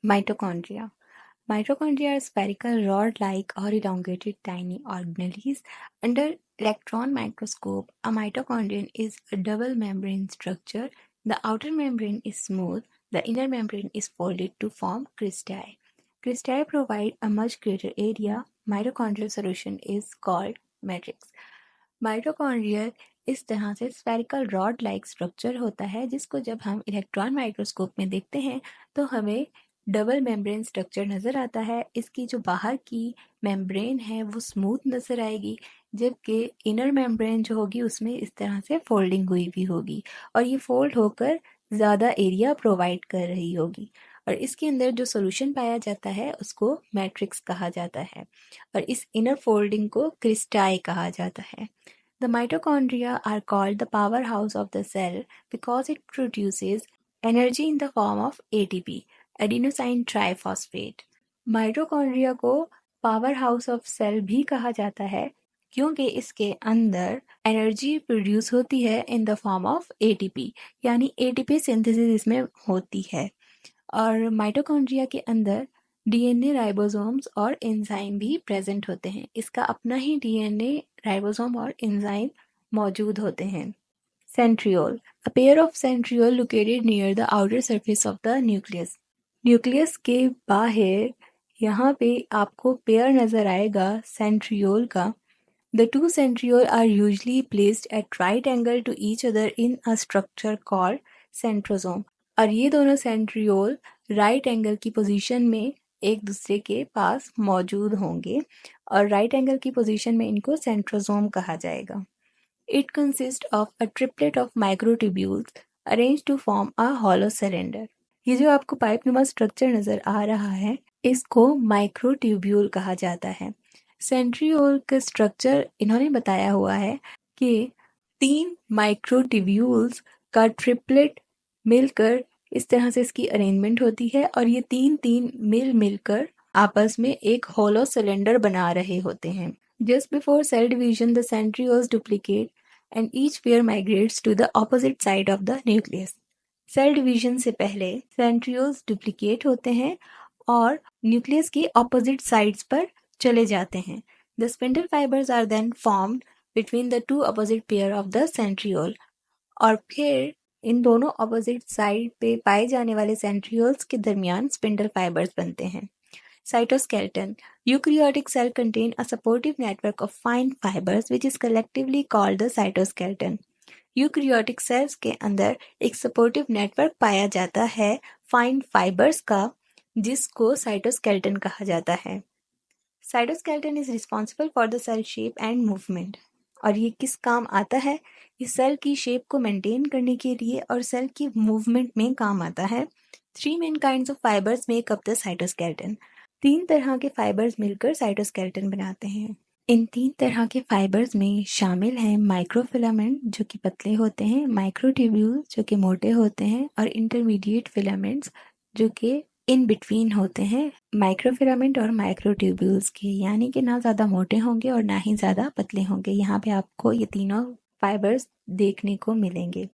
Mitochondria. Mitochondria are spherical, rod-like or elongated tiny organelles. Under electron microscope, a mitochondrion is a double membrane structure. The outer membrane is smooth, the inner membrane is folded to form cristae. Cristae provide a much greater area. Mitochondrial solution is called matrix. Mitochondrial इस तरह से spherical rod like structure होता है जिसको जब हम electron microscope में देखते हैं तो हमें डबल मेम्ब्रेन स्ट्रक्चर नज़र आता है। इसकी जो बाहर की मेम्ब्रेन है वो स्मूथ नज़र आएगी, जबकि इनर मेम्ब्रेन जो होगी उसमें इस तरह से फोल्डिंग हुई भी होगी और ये फोल्ड होकर ज़्यादा एरिया प्रोवाइड कर रही होगी। और इसके अंदर जो सोल्यूशन पाया जाता है उसको मैट्रिक्स कहा जाता है और इस इनर फोल्डिंग को क्रिस्टाई कहा जाता है। The mitochondria are called the powerhouse of the cell because it produces energy in the form of ATP, adenosine triphosphate. Mitochondria को पावर हाउस ऑफ सेल भी कहा जाता है क्योंकि इसके अंदर एनर्जी प्रोड्यूस होती है in the form of ATP, यानी एटीपी सिंथेसिस इसमें होती है। और माइटोकॉन्ड्रिया के अंदर डीएनए राइबोसोम्स और एंजाइम भी प्रेजेंट होते हैं। इसका अपना ही डीएनए राइबोसोम और एंजाइम मौजूद होते हैं। Centriole, a pair of centriole located near the outer surface of the nucleus. Nucleus के बाहर यहाँ पे आपको पेयर नजर आएगा सेंट्रियोल का। The two centrioles are usually placed at right angle to each other in a structure called centrosome. और ये दोनों सेंट्रियोल राइट एंगल की पोजीशन में एक दूसरे के पास मौजूद होंगे और राइट एंगल की पोजीशन में इनको सेंट्रोसोम कहा जाएगा। It consists of a triplet of microtubules arranged to form a hollow cylinder. ये जो आपको पाइप नुमा स्ट्रक्चर नजर आ रहा है इसको माइक्रोट्यूब्यूल कहा जाता है। सेंट्रियोल का स्ट्रक्चर इन्होंने बताया हुआ है कि 3 माइक्रोट्यूब्यूल्स का ट्रिपलेट मिलकर इस तरह से इसकी अरेंजमेंट होती है और ये 3 मिलकर आपस में एक होलो सिलेंडर बना रहे होते हैं। Just before cell division the centrioles duplicate and each pair migrates to the opposite side of the nucleus. Cell division से पहले सेंट्रियोल्स डुप्लीकेट होते हैं और न्यूक्लियस की ऑपोजिट साइड्स पर चले जाते हैं। The spindle fibres are then formed between the two opposite pair of the centriole और फिर इन दोनों अपोजिट साइड पे पाए जाने वाले सेंट्रियोल्स के दरमियान स्पिंडल फाइबर्स बनते हैं। Cytoskeleton. Eukaryotic cell contain a supportive network of fine fibers which is collectively called the cytoskeleton. Eukaryotic cells के अंदर एक सपोर्टिव नेटवर्क पाया जाता है फाइन फाइबर्स का जिसको साइटोस्केलेटन कहा जाता है। Cytoskeleton is responsible for the cell shape and movement. और ये किस काम आता है? ये सेल की शेप को मेंटेन करने के लिए और सेल की मूवमेंट में काम आता है। 3 main kinds of fibres make up the cytoskeleton. 3 तरह के फाइबर्स मिलकर साइटोस्केलेटन बनाते हैं। इन 3 तरह के फाइबर्स में शामिल हैं माइक्रोफिलामेंट जो कि पतले होते हैं, माइक्रोट्यूब्यूल जो कि मोटे होते हैं और इंटरमीडिएट फिलामेंट्स जो कि इन बिटवीन होते हैं माइक्रोफिलामेंट और माइक्रोट्यूब्यूल्स के, यानी कि ना ज़्यादा मोटे होंगे और ना ही ज़्यादा पतले होंगे। यहाँ पे आपको ये तीनों फाइबर्स देखने को मिलेंगे।